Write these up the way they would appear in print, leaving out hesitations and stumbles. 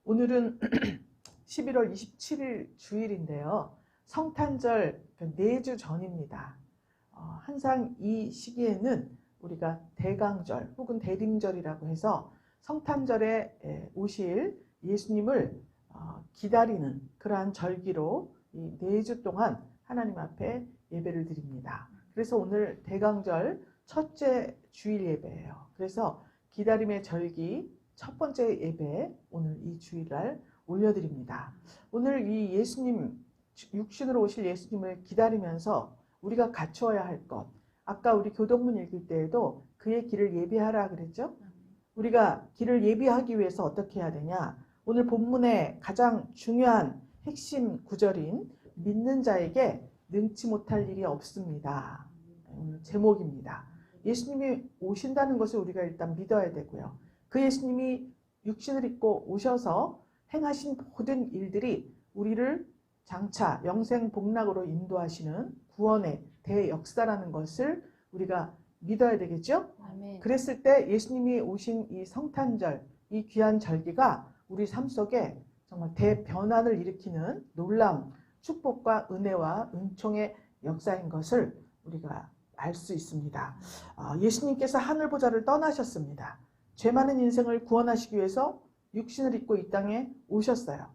오늘은 11월 27일 주일인데요. 성탄절 4주 전입니다. 항상 이 시기에는 우리가 대강절 혹은 대림절이라고 해서 성탄절에 오실 예수님을 기다리는 그러한 절기로 이 4주 동안 하나님 앞에 예배를 드립니다. 그래서 오늘 대강절 첫째 주일 예배예요. 그래서 기다림의 절기 첫 번째 예배 오늘 이 주일날 올려드립니다. 오늘 이 예수님, 육신으로 오실 예수님을 기다리면서 우리가 갖추어야 할 것, 아까 우리 교동문 읽을 때에도 그의 길을 예비하라 그랬죠? 우리가 길을 예비하기 위해서 어떻게 해야 되냐? 오늘 본문의 가장 중요한 핵심 구절인 믿는 자에게 능치 못할 일이 없습니다. 오늘 제목입니다. 예수님이 오신다는 것을 우리가 일단 믿어야 되고요. 그 예수님이 육신을 입고 오셔서 행하신 모든 일들이 우리를 장차 영생복락으로 인도하시는 구원의 대역사라는 것을 우리가 믿어야 되겠죠? 아멘. 그랬을 때 예수님이 오신 이 성탄절, 이 귀한 절기가 우리 삶 속에 정말 대변환을 일으키는 놀라운 축복과 은혜와 은총의 역사인 것을 우리가 알 수 있습니다. 예수님께서 하늘보좌를 떠나셨습니다. 죄 많은 인생을 구원하시기 위해서 육신을 입고 이 땅에 오셨어요.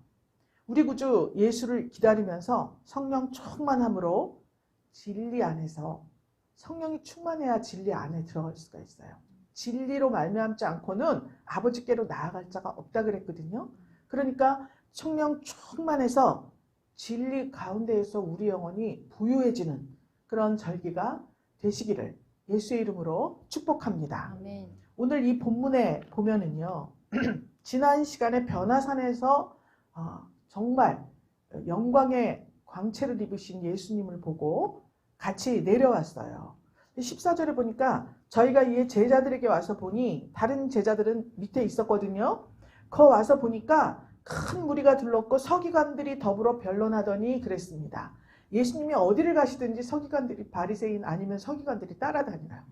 우리 구주 예수를 기다리면서 성령 충만함으로 진리 안에서 성령이 충만해야 진리 안에 들어갈 수가 있어요. 진리로 말미암지 않고는 아버지께로 나아갈 자가 없다 그랬거든요. 그러니까 성령 충만해서 진리 가운데에서 우리 영혼이 부유해지는 그런 절기가 되시기를 예수의 이름으로 축복합니다. 아멘. 오늘 이 본문에 보면은요. 지난 시간에 변화산에서 정말 영광의 광채를 입으신 예수님을 보고 같이 내려왔어요. 14절에 보니까 저희가 이 제자들에게 와서 보니 다른 제자들은 밑에 있었거든요. 거 와서 보니까 큰 무리가 둘렀고 서기관들이 더불어 변론하더니 그랬습니다. 예수님이 어디를 가시든지 서기관들이 바리새인 아니면 서기관들이 따라다녀요.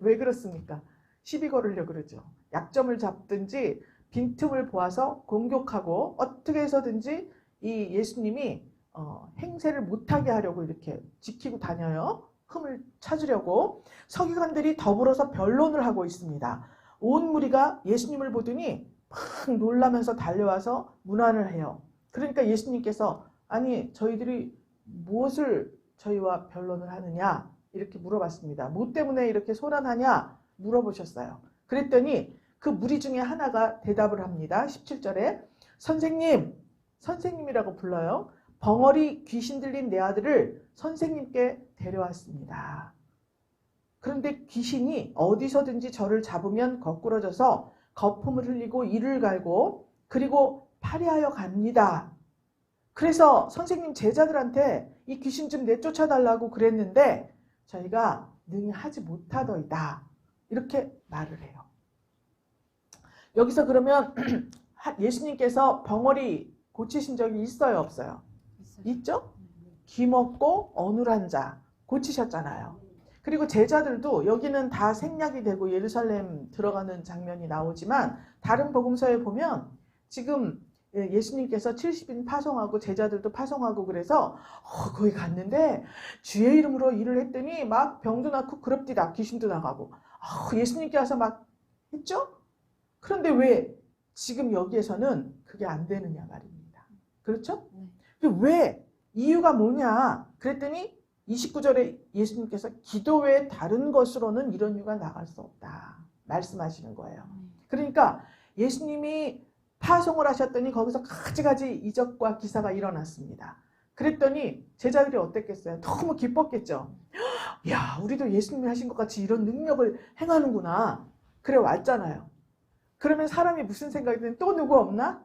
왜 그렇습니까? 시비 걸으려고 그러죠. 약점을 잡든지 빈틈을 보아서 공격하고 어떻게 해서든지 이 예수님이 행세를 못하게 하려고 이렇게 지키고 다녀요. 흠을 찾으려고. 서기관들이 더불어서 변론을 하고 있습니다. 온 무리가 예수님을 보더니 막 놀라면서 달려와서 문안을 해요. 그러니까 예수님께서 아니 저희들이 무엇을 저희와 변론을 하느냐 이렇게 물어봤습니다. 뭐 때문에 이렇게 소란하냐 물어보셨어요. 그랬더니 그 무리 중에 하나가 대답을 합니다. 17절에 선생님이라고 불러요. 벙어리 귀신 들린 내 아들을 선생님께 데려왔습니다. 그런데 귀신이 어디서든지 저를 잡으면 거꾸러져서 거품을 흘리고 이를 갈고 그리고 파리하여 갑니다. 그래서 선생님 제자들한테 이 귀신 좀 내쫓아달라고 그랬는데 저희가 능히 하지 못하더이다. 이렇게 말을 해요. 여기서 그러면 예수님께서 벙어리 고치신 적이 있어요? 없어요? 있죠? 귀먹고 어눌한 자 고치셨잖아요. 그리고 제자들도 여기는 다 생략이 되고 예루살렘 들어가는 장면이 나오지만 다른 복음서에 보면 지금 예수님께서 70인 파송하고 제자들도 파송하고 그래서 거기 갔는데 주의 이름으로 일을 했더니 막 병도 낫고 그럽디다 귀신도 나가고 예수님께 와서 막 했죠? 그런데 왜 지금 여기에서는 그게 안 되느냐 말입니다. 그렇죠? 왜? 이유가 뭐냐? 그랬더니 29절에 예수님께서 기도 외에 다른 것으로는 이런 이유가 나갈 수 없다 말씀하시는 거예요. 그러니까 예수님이 파송을 하셨더니 거기서 가지가지 이적과 기사가 일어났습니다. 그랬더니 제자들이 어땠겠어요? 너무 기뻤겠죠. 야, 우리도 예수님이 하신 것 같이 이런 능력을 행하는구나. 그래 왔잖아요. 그러면 사람이 무슨 생각이 드는 또 누구 없나?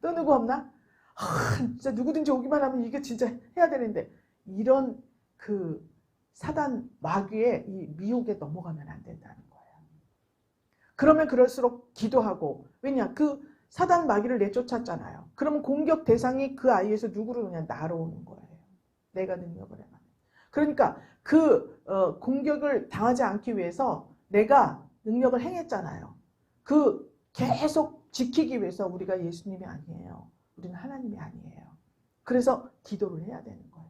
또 누구 없나? 진짜 누구든지 오기만 하면 이게 진짜 해야 되는데 이런 그 사단 마귀의 이 미혹에 넘어가면 안 된다는 거예요. 그러면 그럴수록 기도하고 왜냐? 그 사단 마귀를 내쫓았잖아요. 그러면 공격 대상이 그 아이에서 누구로 그냥 나로 오는 거예요. 내가 능력을 해봐. 그러니까 그 공격을 당하지 않기 위해서 내가 능력을 행했잖아요. 그 계속 지키기 위해서 우리가 예수님이 아니에요. 우리는 하나님이 아니에요. 그래서 기도를 해야 되는 거예요.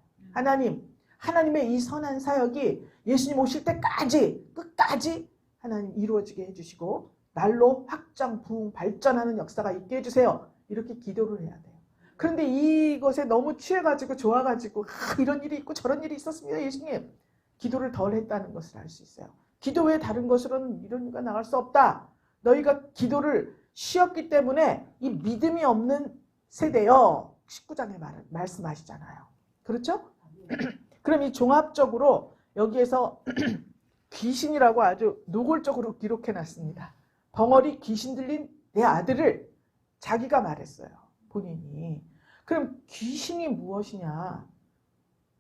하나님의 이 선한 사역이 예수님 오실 때까지 끝까지 하나님 이루어지게 해주시고 날로 확장, 부흥, 발전하는 역사가 있게 해주세요. 이렇게 기도를 해야 돼요. 그런데 이것에 너무 취해가지고 좋아가지고 이런 일이 있고 저런 일이 있었습니다. 예수님. 기도를 덜 했다는 것을 알 수 있어요. 기도 외에 다른 것으로는 이런 일가 나갈 수 없다. 너희가 기도를 쉬었기 때문에 이 믿음이 없는 세대여. 19장에 말씀하시잖아요. 그렇죠? 그럼 이 종합적으로 여기에서 귀신이라고 아주 노골적으로 기록해 놨습니다. 벙어리 귀신 들린 내 아들을 자기가 말했어요. 본인이. 그럼 귀신이 무엇이냐?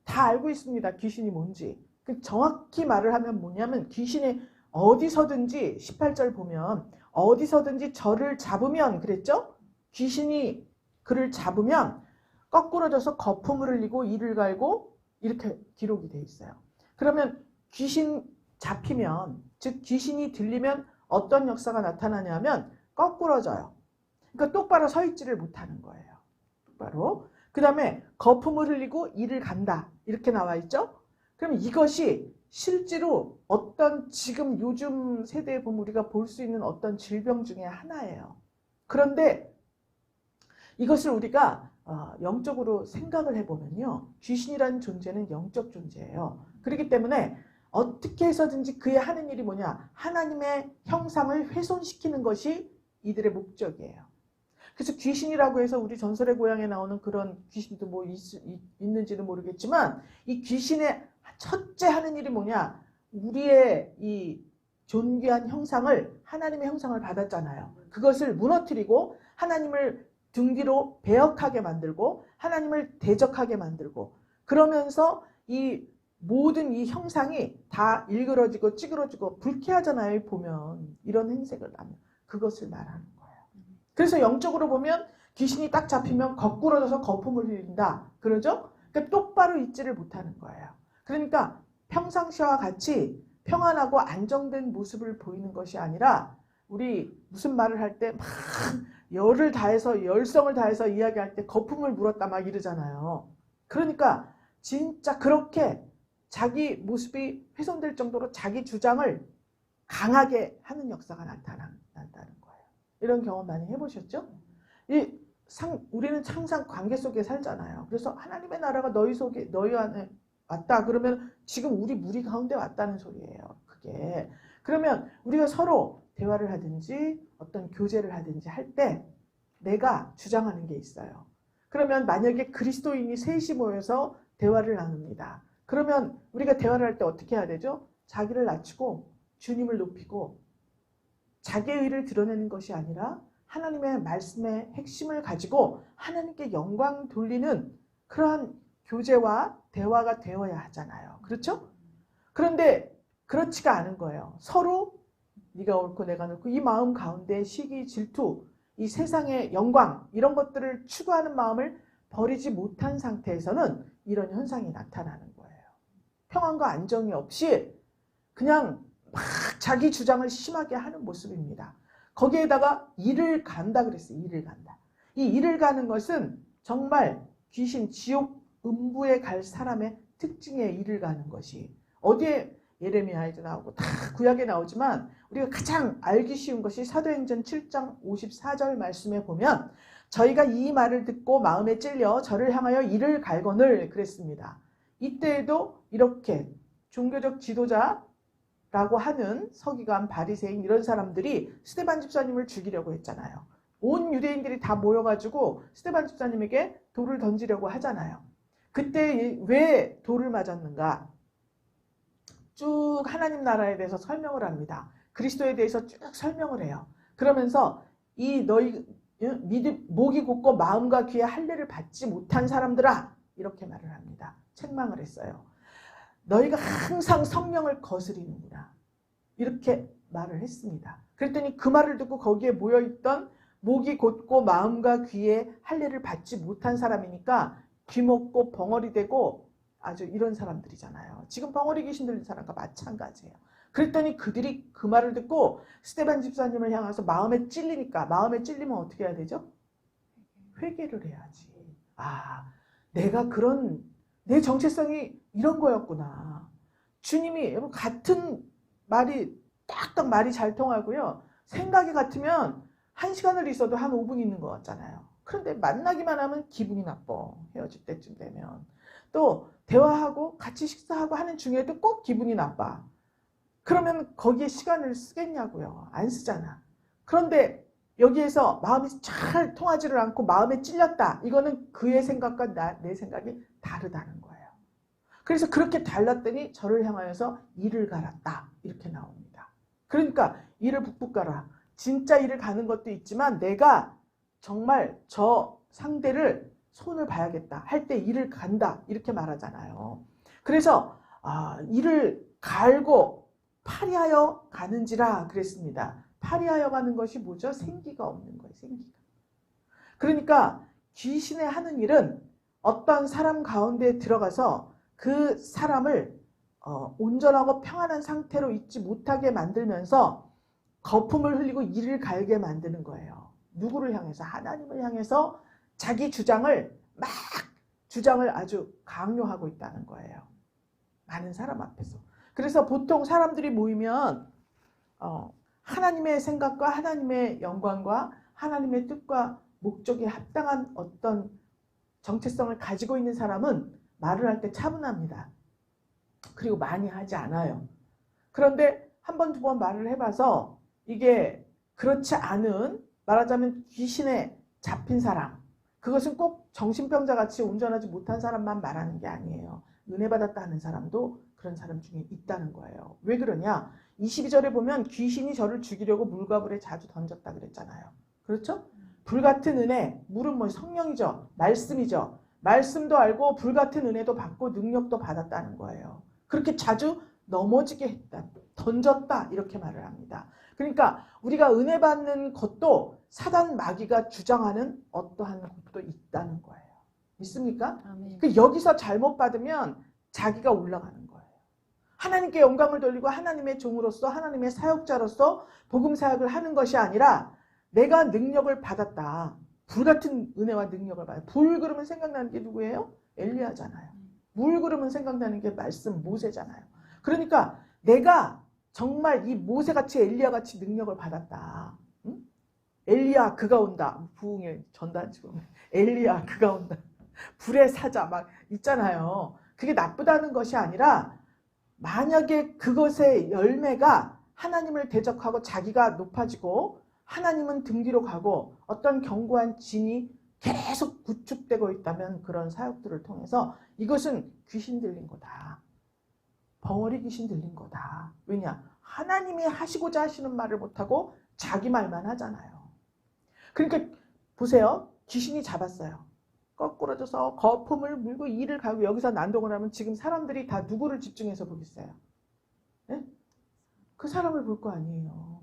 다 알고 있습니다. 귀신이 뭔지. 정확히 말을 하면 뭐냐면 귀신이 어디서든지 18절 보면 어디서든지 저를 잡으면 그랬죠? 귀신이 그를 잡으면 거꾸러져서 거품을 흘리고 이를 갈고 이렇게 기록이 돼 있어요. 그러면 귀신 잡히면 즉 귀신이 들리면 어떤 역사가 나타나냐면 거꾸러져요. 그러니까 똑바로 서 있지를 못하는 거예요. 똑바로. 그 다음에 거품을 흘리고 이를 간다. 이렇게 나와 있죠? 그럼 이것이 실제로 어떤 지금 요즘 세대에 보면 우리가 볼 수 있는 어떤 질병 중에 하나예요. 그런데 이것을 우리가 영적으로 생각을 해보면요. 귀신이라는 존재는 영적 존재예요. 그렇기 때문에 어떻게 해서든지 그의 하는 일이 뭐냐. 하나님의 형상을 훼손시키는 것이 이들의 목적이에요. 그래서 귀신이라고 해서 우리 전설의 고향에 나오는 그런 귀신도 뭐 있는지는 모르겠지만 이 귀신의 첫째 하는 일이 뭐냐. 우리의 이 존귀한 형상을 하나님의 형상을 받았잖아요. 그것을 무너뜨리고 하나님을 등 뒤로 배역하게 만들고 하나님을 대적하게 만들고 그러면서 이 모든 이 형상이 다 일그러지고 찌그러지고 불쾌하잖아요. 보면 이런 행색을 하면 그것을 말하는 거예요. 그래서 영적으로 보면 귀신이 딱 잡히면 거꾸러져서 거품을 흘린다. 그러죠? 그러니까 똑바로 있지를 못하는 거예요. 그러니까 평상시와 같이 평안하고 안정된 모습을 보이는 것이 아니라 우리 무슨 말을 할 때 막 열을 다해서 열성을 다해서 이야기할 때 거품을 물었다 막 이러잖아요. 그러니까 진짜 그렇게 자기 모습이 훼손될 정도로 자기 주장을 강하게 하는 역사가 나타난다는 거예요. 이런 경험 많이 해보셨죠? 우리는 항상 관계 속에 살잖아요. 그래서 하나님의 나라가 너희 안에 왔다. 그러면 지금 우리 무리 가운데 왔다는 소리예요. 그게. 그러면 우리가 서로 대화를 하든지 어떤 교제를 하든지 할 때 내가 주장하는 게 있어요. 그러면 만약에 그리스도인이 셋이 모여서 대화를 나눕니다. 그러면 우리가 대화를 할 때 어떻게 해야 되죠? 자기를 낮추고 주님을 높이고 자기의 의를 드러내는 것이 아니라 하나님의 말씀의 핵심을 가지고 하나님께 영광 돌리는 그러한 교제와 대화가 되어야 하잖아요. 그렇죠? 그런데 그렇지가 않은 거예요. 서로 네가 옳고 내가 옳고 이 마음 가운데 시기, 질투, 이 세상의 영광 이런 것들을 추구하는 마음을 버리지 못한 상태에서는 이런 현상이 나타나는 거예요. 평안과 안정이 없이 그냥 막 자기 주장을 심하게 하는 모습입니다. 거기에다가 이를 간다 그랬어요. 이를 간다. 이 이를 가는 것은 정말 귀신, 지옥, 음부에 갈 사람의 특징에 이를 가는 것이 어디에 예레미야에도 나오고 다 구약에 나오지만 우리가 가장 알기 쉬운 것이 사도행전 7장 54절 말씀에 보면 저희가 이 말을 듣고 마음에 찔려 저를 향하여 이를 갈거늘 그랬습니다. 이때에도 이렇게 종교적 지도자라고 하는 서기관, 바리새인 이런 사람들이 스데반 집사님을 죽이려고 했잖아요. 온 유대인들이 다 모여가지고 스데반 집사님에게 돌을 던지려고 하잖아요. 그때 왜 돌을 맞았는가? 쭉 하나님 나라에 대해서 설명을 합니다. 그리스도에 대해서 쭉 설명을 해요. 그러면서 이 너희 목이 곧고 마음과 귀에 할례를 받지 못한 사람들아 이렇게 말을 합니다. 책망을 했어요. 너희가 항상 성령을 거스리는구나. 이렇게 말을 했습니다. 그랬더니 그 말을 듣고 거기에 모여있던 목이 곧고 마음과 귀에 할례를 받지 못한 사람이니까 귀먹고 벙어리 되고 아주 이런 사람들이잖아요. 지금 벙어리 귀신 들린 사람과 마찬가지예요. 그랬더니 그들이 그 말을 듣고 스데반 집사님을 향해서 마음에 찔리니까, 마음에 찔리면 어떻게 해야 되죠? 회개를 해야지. 아, 내가 내 정체성이 이런 거였구나. 주님이 같은 말이 딱딱 말이 잘 통하고요. 생각이 같으면 1시간을 있어도 한 5분 있는 것 같잖아요. 그런데 만나기만 하면 기분이 나빠. 헤어질 때쯤 되면. 또 대화하고 같이 식사하고 하는 중에도 꼭 기분이 나빠. 그러면 거기에 시간을 쓰겠냐고요. 안 쓰잖아. 그런데 여기에서 마음이 잘 통하지를 않고 마음에 찔렸다. 이거는 그의 생각과 내 생각이 다르다는 거예요. 그래서 그렇게 달랐더니 저를 향하여서 이를 갈았다. 이렇게 나옵니다. 그러니까 이를 북북 갈아. 진짜 이를 가는 것도 있지만 내가 정말 저 상대를 손을 봐야겠다 할 때 이를 간다. 이렇게 말하잖아요. 그래서 이를 갈고 파리하여 가는지라 그랬습니다. 파리하여 가는 것이 뭐죠? 생기가 없는 거예요. 생기가. 그러니까 귀신의 하는 일은 어떤 사람 가운데 들어가서 그 사람을 온전하고 평안한 상태로 있지 못하게 만들면서 거품을 흘리고 이를 갈게 만드는 거예요. 누구를 향해서? 하나님을 향해서 자기 주장을 아주 강요하고 있다는 거예요. 많은 사람 앞에서. 그래서 보통 사람들이 모이면 하나님의 생각과 하나님의 영광과 하나님의 뜻과 목적에 합당한 어떤 정체성을 가지고 있는 사람은 말을 할 때 차분합니다. 그리고 많이 하지 않아요. 그런데 한 번, 두 번 말을 해봐서 이게 그렇지 않은, 말하자면 귀신에 잡힌 사람, 그것은 꼭 정신병자 같이 온전하지 못한 사람만 말하는 게 아니에요. 은혜 받았다 하는 사람도 그런 사람 중에 있다는 거예요. 왜 그러냐? 22절에 보면 귀신이 저를 죽이려고 물과 불에 자주 던졌다 그랬잖아요. 그렇죠? 불같은 은혜, 물은 뭐 성령이죠. 말씀이죠. 말씀도 알고 불같은 은혜도 받고 능력도 받았다는 거예요. 그렇게 자주 넘어지게 했다. 던졌다. 이렇게 말을 합니다. 그러니까 우리가 은혜 받는 것도 사단 마귀가 주장하는 어떠한 것도 있다는 거예요. 믿습니까? 여기서 잘못 받으면 자기가 올라가는 거예요. 하나님께 영광을 돌리고 하나님의 종으로서 하나님의 사역자로서 복음 사역을 하는 것이 아니라 내가 능력을 받았다. 불같은 은혜와 능력을 받았다. 불 그러면 생각나는 게 누구예요? 엘리야잖아요. 물 그러면 생각나는 게 말씀 모세잖아요. 그러니까 내가 정말 이 모세같이 엘리야같이 능력을 받았다. 응? 엘리야 그가 온다. 부흥의 전단지 보면 엘리야 그가 온다. 불의 사자 막 있잖아요. 그게 나쁘다는 것이 아니라 만약에 그것의 열매가 하나님을 대적하고 자기가 높아지고 하나님은 등 뒤로 가고 어떤 견고한 진이 계속 구축되고 있다면 그런 사역들을 통해서 이것은 귀신 들린 거다. 벙어리 귀신 들린 거다. 왜냐? 하나님이 하시고자 하시는 말을 못하고 자기 말만 하잖아요. 그러니까 보세요. 귀신이 잡았어요. 거꾸러져서 거품을 물고 이를 가고 여기서 난동을 하면 지금 사람들이 다 누구를 집중해서 보겠어요? 네? 그 사람을 볼 거 아니에요.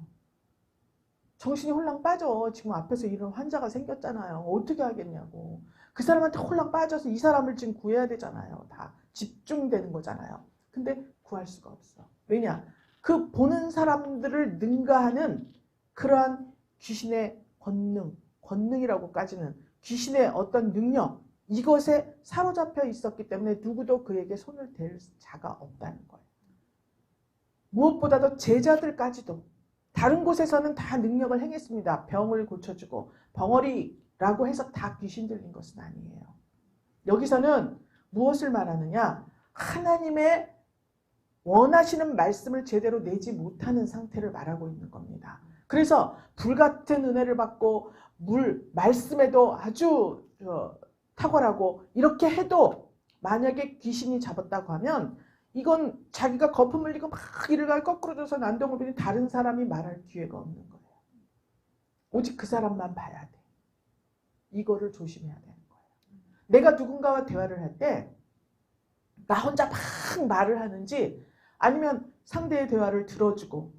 정신이 홀랑 빠져. 지금 앞에서 이런 환자가 생겼잖아요. 어떻게 하겠냐고. 그 사람한테 홀랑 빠져서 이 사람을 지금 구해야 되잖아요. 다 집중되는 거잖아요. 근데 구할 수가 없어. 왜냐? 그 보는 사람들을 능가하는 그러한 귀신의 권능이라고까지는 귀신의 어떤 능력, 이것에 사로잡혀 있었기 때문에 누구도 그에게 손을 댈 자가 없다는 거예요. 무엇보다도 제자들까지도 다른 곳에서는 다 능력을 행했습니다. 병을 고쳐주고 벙어리라고 해서 다 귀신 들린 것은 아니에요. 여기서는 무엇을 말하느냐? 하나님의 원하시는 말씀을 제대로 내지 못하는 상태를 말하고 있는 겁니다. 그래서 불같은 은혜를 받고 말씀에도 아주 탁월하고 이렇게 해도 만약에 귀신이 잡았다고 하면 이건 자기가 거품 흘리고 막 이를 가 거꾸로 져서 난동을 부리는 다른 사람이 말할 기회가 없는 거예요. 오직 그 사람만 봐야 돼. 이거를 조심해야 되는 거예요. 내가 누군가와 대화를 할 때 나 혼자 막 말을 하는지 아니면 상대의 대화를 들어주고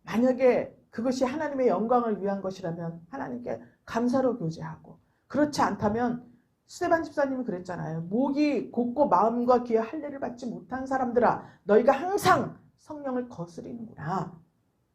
만약에 그것이 하나님의 영광을 위한 것이라면 하나님께 감사로 교제하고 그렇지 않다면 스데반 집사님이 그랬잖아요. 목이 곧고 마음과 귀에 할례를 받지 못한 사람들아 너희가 항상 성령을 거스리는구나.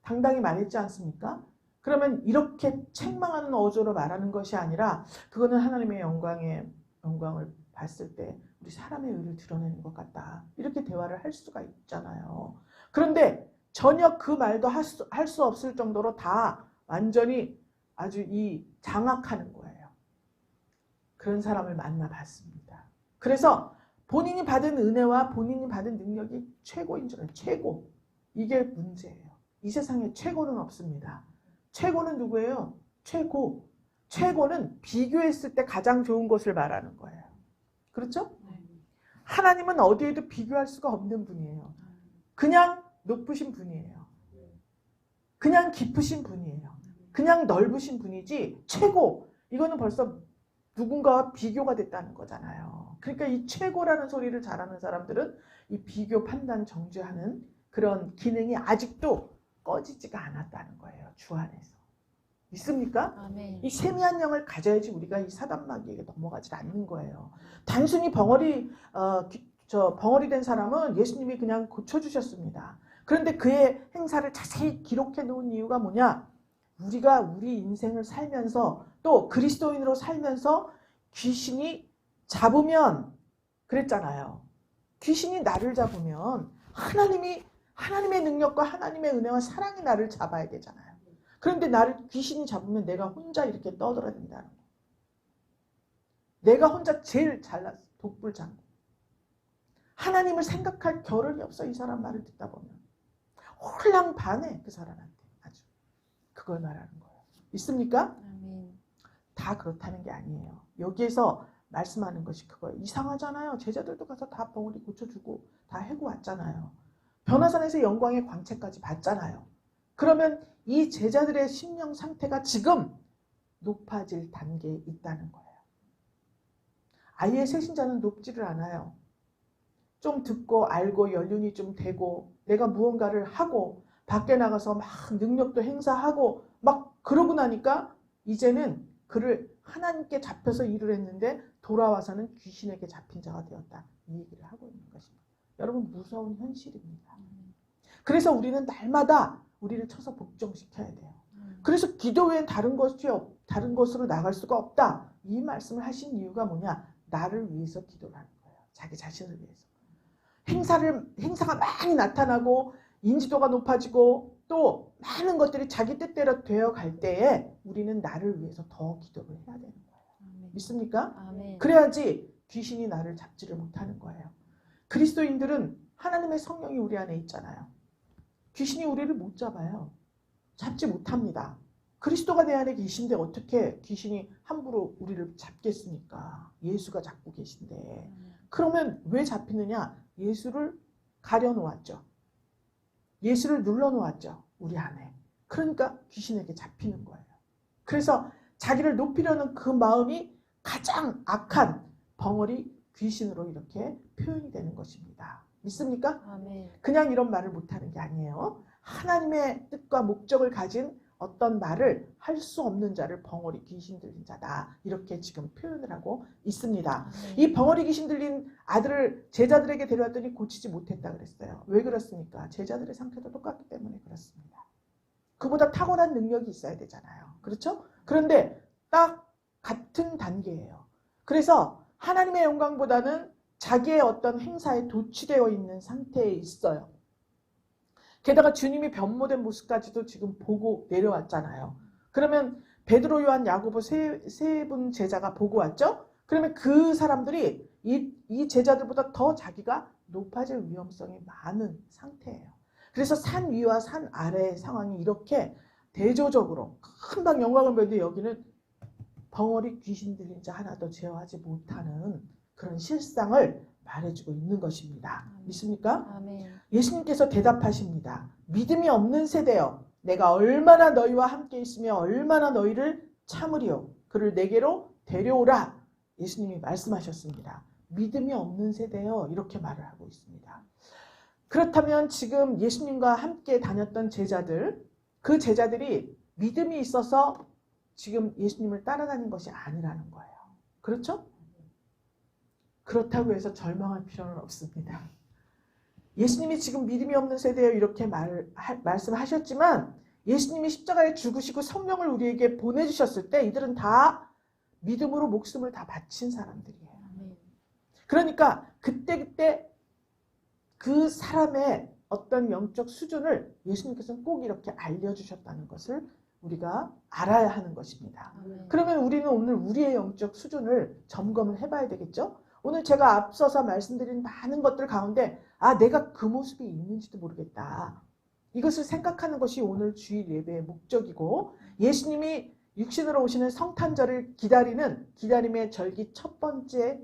당당히 말했지 않습니까? 그러면 이렇게 책망하는 어조로 말하는 것이 아니라 그거는 하나님의 영광을 봤을 때 우리 사람의 의를 드러내는 것 같다. 이렇게 대화를 할 수가 있잖아요. 그런데 전혀 그 말도 할 수 없을 정도로 다 완전히 아주 장악하는 거예요. 그런 사람을 만나봤습니다. 그래서 본인이 받은 은혜와 본인이 받은 능력이 최고인 줄 알아요. 최고. 이게 문제예요. 이 세상에 최고는 없습니다. 최고는 누구예요? 최고. 최고는 비교했을 때 가장 좋은 것을 말하는 거예요. 그렇죠? 하나님은 어디에도 비교할 수가 없는 분이에요. 그냥 높으신 분이에요. 그냥 깊으신 분이에요. 그냥 넓으신 분이지 최고. 이거는 벌써 누군가와 비교가 됐다는 거잖아요. 그러니까 이 최고라는 소리를 잘하는 사람들은 이 비교, 판단, 정죄하는 그런 기능이 아직도 꺼지지가 않았다는 거예요. 주 안에서. 믿습니까? 아멘. 이 세미한 영을 가져야지 우리가 이 사단마귀에게 넘어가지 않는 거예요. 단순히 벙어리 된 사람은 예수님이 그냥 고쳐주셨습니다. 그런데 그의 행사를 자세히 기록해 놓은 이유가 뭐냐? 우리가 우리 인생을 살면서 또 그리스도인으로 살면서 귀신이 잡으면 그랬잖아요. 귀신이 나를 잡으면 하나님의 능력과 하나님의 은혜와 사랑이 나를 잡아야 되잖아요. 그런데 나를 귀신이 잡으면 내가 혼자 이렇게 떠돌아다닌다는 거예요. 내가 혼자 제일 잘났어. 독불장군. 하나님을 생각할 겨를이 없어. 이 사람 말을 듣다 보면. 홀랑 반해. 그 사람한테. 아주. 그걸 말하는 거예요. 있습니까? 아멘. 다 그렇다는 게 아니에요. 여기에서 말씀하는 것이 그거예요. 이상하잖아요. 제자들도 가서 다 벙어리 고쳐주고 다 해고 왔잖아요. 변화산에서 영광의 광채까지 봤잖아요. 그러면 이 제자들의 심령 상태가 지금 높아질 단계에 있다는 거예요. 아예 새신자는 높지를 않아요. 좀 듣고 알고 연륜이 좀 되고 내가 무언가를 하고 밖에 나가서 막 능력도 행사하고 막 그러고 나니까 이제는 그를 하나님께 잡혀서 일을 했는데 돌아와서는 귀신에게 잡힌 자가 되었다. 이 얘기를 하고 있는 것입니다. 여러분 무서운 현실입니다. 그래서 우리는 날마다 우리를 쳐서 복종시켜야 돼요. 그래서 기도 외엔 다른 것으로 나갈 수가 없다. 이 말씀을 하신 이유가 뭐냐? 나를 위해서 기도를 하는 거예요. 자기 자신을 위해서. 행사가 많이 나타나고 인지도가 높아지고 또 많은 것들이 자기 뜻대로 되어갈 때에 우리는 나를 위해서 더 기도를 해야 되는 거예요. 아멘. 믿습니까? 아멘. 그래야지 귀신이 나를 잡지를 못하는 거예요. 그리스도인들은 하나님의 성령이 우리 안에 있잖아요. 귀신이 우리를 못 잡아요. 잡지 못합니다. 그리스도가 내 안에 계신데 어떻게 귀신이 함부로 우리를 잡겠습니까? 예수가 잡고 계신데. 그러면 왜 잡히느냐? 예수를 가려놓았죠. 예수를 눌러놓았죠. 우리 안에. 그러니까 귀신에게 잡히는 거예요. 그래서 자기를 높이려는 그 마음이 가장 악한 벙어리 귀신으로 이렇게 표현이 되는 것입니다. 믿습니까? 아멘. 그냥 이런 말을 못하는 게 아니에요. 하나님의 뜻과 목적을 가진 어떤 말을 할 수 없는 자를 벙어리 귀신 들린 자다. 이렇게 지금 표현을 하고 있습니다. 아멘. 이 벙어리 귀신 들린 아들을 제자들에게 데려왔더니 고치지 못했다 그랬어요. 왜 그렇습니까? 제자들의 상태도 똑같기 때문에 그렇습니다. 그보다 탁월한 능력이 있어야 되잖아요. 그렇죠? 그런데 딱 같은 단계예요. 그래서 하나님의 영광보다는 자기의 어떤 행사에 도취되어 있는 상태에 있어요. 게다가 주님이 변모된 모습까지도 지금 보고 내려왔잖아요. 그러면 베드로, 요한, 야고보 세 분 제자가 보고 왔죠? 그러면 그 사람들이 이 제자들보다 더 자기가 높아질 위험성이 많은 상태예요. 그래서 산 위와 산 아래의 상황이 이렇게 대조적으로 금방 영광을 보이는데 여기는 벙어리 귀신 들린 자 하나도 제어하지 못하는 그런 실상을 말해주고 있는 것입니다. 믿습니까? 아멘. 예수님께서 대답하십니다. 믿음이 없는 세대여, 내가 얼마나 너희와 함께 있으며 얼마나 너희를 참으리요. 그를 내게로 데려오라. 예수님이 말씀하셨습니다. 믿음이 없는 세대여, 이렇게 말을 하고 있습니다. 그렇다면 지금 예수님과 함께 다녔던 제자들, 그 제자들이 믿음이 있어서 지금 예수님을 따라다닌 것이 아니라는 거예요. 그렇죠? 그렇다고 해서 절망할 필요는 없습니다. 예수님이 지금 믿음이 없는 세대예요. 이렇게 말씀하셨지만 예수님이 십자가에 죽으시고 성령을 우리에게 보내주셨을 때 이들은 다 믿음으로 목숨을 다 바친 사람들이에요. 그러니까 그때 그 사람의 어떤 영적 수준을 예수님께서는 꼭 이렇게 알려주셨다는 것을 우리가 알아야 하는 것입니다. 그러면 우리는 오늘 우리의 영적 수준을 점검을 해봐야 되겠죠? 오늘 제가 앞서서 말씀드린 많은 것들 가운데 내가 그 모습이 있는지도 모르겠다. 이것을 생각하는 것이 오늘 주일 예배의 목적이고 예수님이 육신으로 오시는 성탄절을 기다리는 기다림의 절기 첫 번째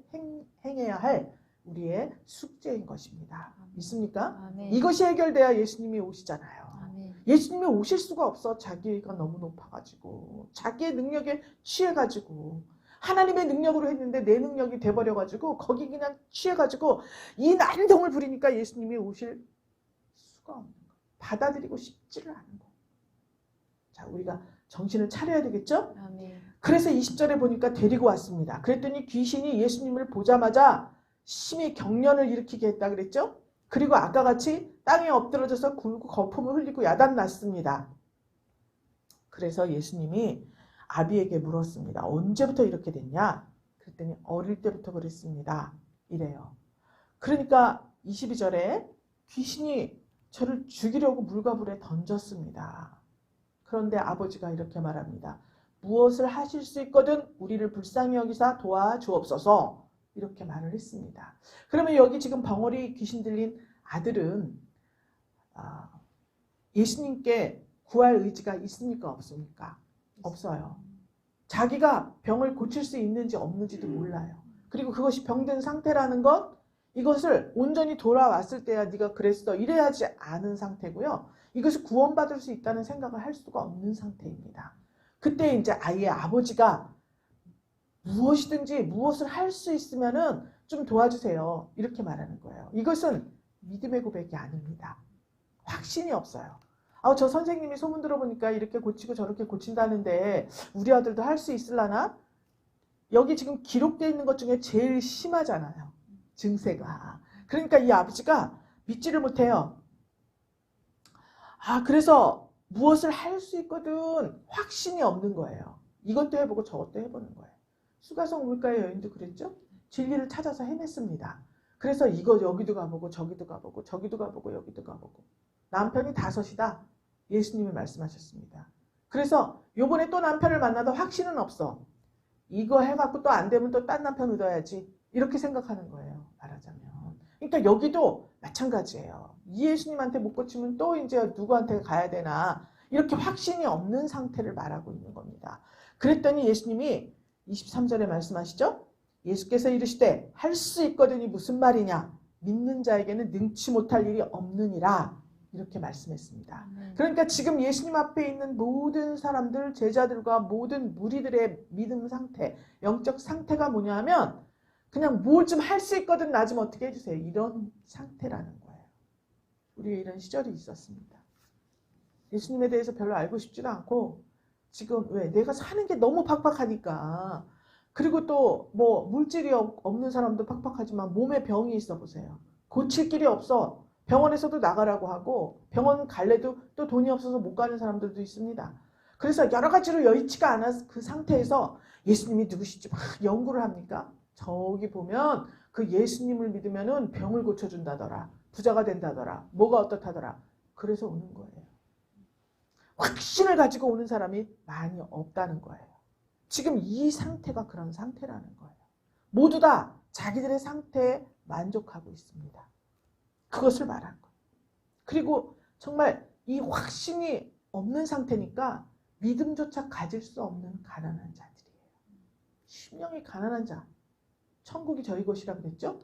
행해야 할 우리의 숙제인 것입니다. 믿습니까? 아멘. 이것이 해결돼야 예수님이 오시잖아요. 아멘. 예수님이 오실 수가 없어. 자기가 너무 높아가지고 자기의 능력에 취해가지고 하나님의 능력으로 했는데 내 능력이 돼버려가지고 거기 그냥 취해가지고 이 난동을 부리니까 예수님이 오실 수가 없는 거예요. 받아들이고 싶지를 않은 거예요. 자, 우리가 정신을 차려야 되겠죠? 아멘. 그래서 20절에 보니까 데리고 왔습니다. 그랬더니 귀신이 예수님을 보자마자 심히 경련을 일으키게 했다 그랬죠? 그리고 아까 같이 땅에 엎드러져서 굴고 거품을 흘리고 야단났습니다. 그래서 예수님이 아비에게 물었습니다. 언제부터 이렇게 됐냐? 그랬더니 어릴 때부터 그랬습니다. 이래요. 그러니까 22절에 귀신이 저를 죽이려고 물과 불에 던졌습니다. 그런데 아버지가 이렇게 말합니다. 무엇을 하실 수 있거든 우리를 불쌍히 여기사 도와주옵소서. 이렇게 말을 했습니다. 그러면 여기 지금 벙어리 귀신 들린 아들은 예수님께 구할 의지가 있습니까? 없습니까? 없어요. 자기가 병을 고칠 수 있는지 없는지도 몰라요. 그리고 그것이 병든 상태라는 것, 이것을 온전히 돌아왔을 때야 네가 그랬어 이래야지 않은 상태고요. 이것을 구원받을 수 있다는 생각을 할 수가 없는 상태입니다. 그때 이제 아이의 아버지가 무엇이든지 무엇을 할 수 있으면은 좀 도와주세요. 이렇게 말하는 거예요. 이것은 믿음의 고백이 아닙니다. 확신이 없어요. 저 선생님이 소문 들어보니까 이렇게 고치고 저렇게 고친다는데 우리 아들도 할 수 있을라나? 여기 지금 기록되어 있는 것 중에 제일 심하잖아요. 증세가. 그러니까 이 아버지가 믿지를 못해요. 그래서 무엇을 할 수 있거든 확신이 없는 거예요. 이것도 해보고 저것도 해보는 거예요. 수가성 우물가의 여인도 그랬죠? 진리를 찾아서 헤맸습니다. 그래서 이거 여기도 가보고 저기도 가보고 저기도 가보고 여기도 가보고 남편이 5이다. 예수님이 말씀하셨습니다. 그래서 요번에 또 남편을 만나도 확신은 없어. 이거 해갖고 또 안 되면 또 딴 남편 얻어야지. 이렇게 생각하는 거예요. 말하자면. 그러니까 여기도 마찬가지예요. 이 예수님한테 못 고치면 또 이제 누구한테 가야 되나. 이렇게 확신이 없는 상태를 말하고 있는 겁니다. 그랬더니 예수님이 23절에 말씀하시죠? 예수께서 이르시되 할 수 있거든이 무슨 말이냐? 믿는 자에게는 능치 못할 일이 없느니라. 이렇게 말씀했습니다. 그러니까 지금 예수님 앞에 있는 모든 사람들, 제자들과 모든 무리들의 믿음 상태, 영적 상태가 뭐냐면 그냥 뭘 좀 할 수 있거든 나 좀 어떻게 해주세요. 이런 상태라는 거예요. 우리의 이런 시절이 있었습니다. 예수님에 대해서 별로 알고 싶지도 않고 지금 왜 내가 사는 게 너무 팍팍하니까 그리고 또 뭐 물질이 없는 사람도 팍팍하지만 몸에 병이 있어 보세요. 고칠 길이 없어. 병원에서도 나가라고 하고 병원 갈래도 또 돈이 없어서 못 가는 사람들도 있습니다. 그래서 여러 가지로 여의치가 않아서 그 상태에서 예수님이 누구시지 막 연구를 합니까? 저기 보면 그 예수님을 믿으면은 병을 고쳐준다더라. 부자가 된다더라. 뭐가 어떻다더라. 그래서 오는 거예요. 확신을 가지고 오는 사람이 많이 없다는 거예요. 지금 이 상태가 그런 상태라는 거예요. 모두 다 자기들의 상태에 만족하고 있습니다. 그것을 말한 거예요. 그리고 정말 이 확신이 없는 상태니까 믿음조차 가질 수 없는 가난한 자들이에요. 심령이 가난한 자. 천국이 저희 것이라 그랬죠?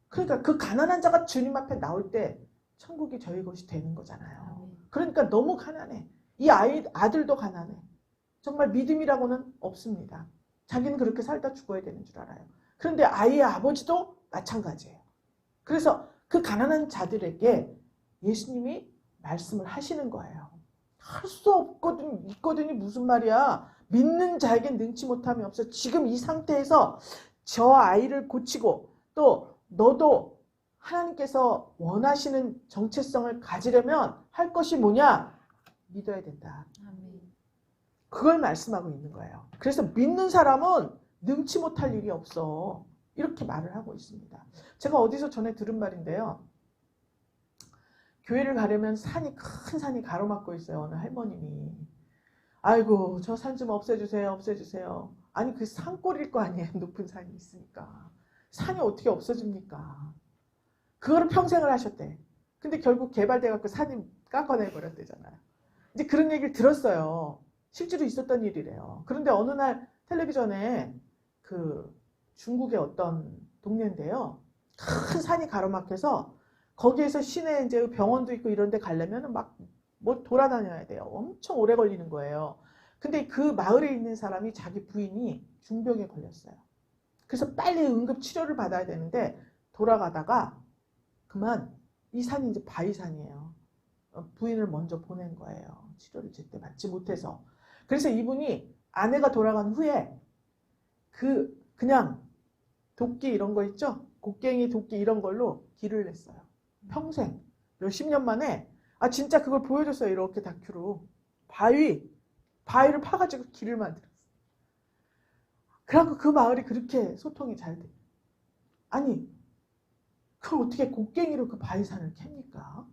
그러니까 그 가난한 자가 주님 앞에 나올 때 천국이 저희 것이 되는 거잖아요. 그러니까 너무 가난해. 이 아들도 가난해. 정말 믿음이라고는 없습니다. 자기는 그렇게 살다 죽어야 되는 줄 알아요. 그런데 아이의 아버지도 마찬가지예요. 그래서 그 가난한 자들에게 예수님이 말씀을 하시는 거예요. 할 수 없거든, 있거든이 무슨 말이야. 믿는 자에겐 능치 못함이 없어. 지금 이 상태에서 저 아이를 고치고 또 너도 하나님께서 원하시는 정체성을 가지려면 할 것이 뭐냐? 믿어야 된다. 아멘. 그걸 말씀하고 있는 거예요. 그래서 믿는 사람은 능치 못할 일이 없어. 이렇게 말을 하고 있습니다. 제가 어디서 전에 들은 말인데요. 교회를 가려면 큰 산이 가로막고 있어요. 어느 할머님이. 아이고, 저 산 좀 없애주세요. 없애주세요. 아니, 그 산골일 거 아니에요. 높은 산이 있으니까. 산이 어떻게 없어집니까? 그거를 평생을 하셨대. 근데 결국 개발돼갖고 산이 깎아내버렸대잖아요. 이제 그런 얘기를 들었어요. 실제로 있었던 일이래요. 그런데 어느 날 텔레비전에 그 중국의 어떤 동네인데요. 큰 산이 가로막혀서 거기에서 시내 이제 병원도 있고 이런 데 가려면 막 뭐 돌아다녀야 돼요. 엄청 오래 걸리는 거예요. 근데 그 마을에 있는 사람이 자기 부인이 중병에 걸렸어요. 그래서 빨리 응급 치료를 받아야 되는데 돌아가다가 그만 이 산이 이제 바위산이에요. 부인을 먼저 보낸 거예요. 치료를 제때 받지 못해서. 그래서 이분이 아내가 돌아간 후에 그냥 도끼 이런 거 있죠? 곡괭이, 도끼 이런 걸로 길을 냈어요. 평생 몇십 년 만에 진짜 그걸 보여줬어요. 이렇게 다큐로. 바위를 파가지고 길을 만들었어요. 그래갖고 그 마을이 그렇게 소통이 잘 돼요. 아니, 그걸 어떻게 곡괭이로 그 바위산을 캡니까?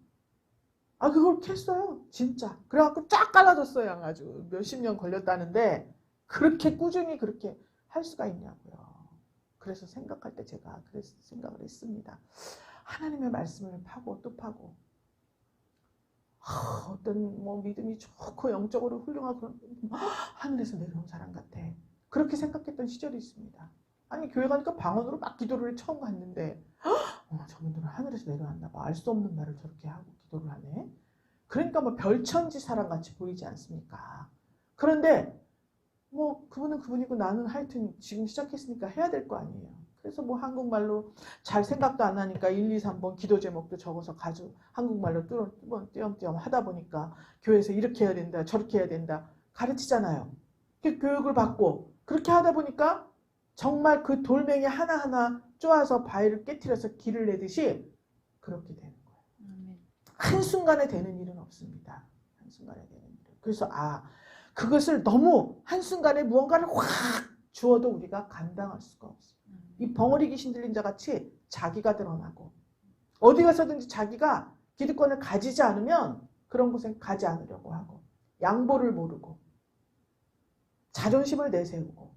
그걸 캤어요. 진짜. 그래갖고 쫙 갈라졌어요. 아주 몇십 년 걸렸다는데 그렇게 꾸준히 그렇게 할 수가 있냐고요. 그래서 생각할 때 제가 그래서 생각을 했습니다. 하나님의 말씀을 파고 또 파고 어떤 뭐 믿음이 좋고 영적으로 훌륭하고 그런 하늘에서 내려온 사람 같아. 그렇게 생각했던 시절이 있습니다. 아니 교회 가니까 방언으로 막 기도를 처음 갔는데 저분들은 하늘에서 내려왔나 봐. 알 수 없는 말을 저렇게 하고 기도를 하네. 그러니까 뭐 별천지 사람같이 보이지 않습니까? 그런데 뭐 그분은 그분이고 나는 하여튼 지금 시작했으니까 해야 될 거 아니에요. 그래서 뭐 한국말로 잘 생각도 안 나니까 1, 2, 3번 기도 제목도 적어서 가지고 한국말로 띄엄띄엄 하다 보니까 교회에서 이렇게 해야 된다 저렇게 해야 된다 가르치잖아요. 교육을 받고 그렇게 하다 보니까 정말 그 돌멩이 하나하나 쪼아서 바위를 깨트려서 길을 내듯이 그렇게 되는 거예요. 한순간에 되는 일은 없습니다. 한순간에 되는 일은. 그래서 그것을 너무 한순간에 무언가를 확 주어도 우리가 감당할 수가 없어요. 이 벙어리 귀신 들린 자 같이 자기가 드러나고 어디 가서든지 자기가 기득권을 가지지 않으면 그런 곳에 가지 않으려고 하고 양보를 모르고 자존심을 내세우고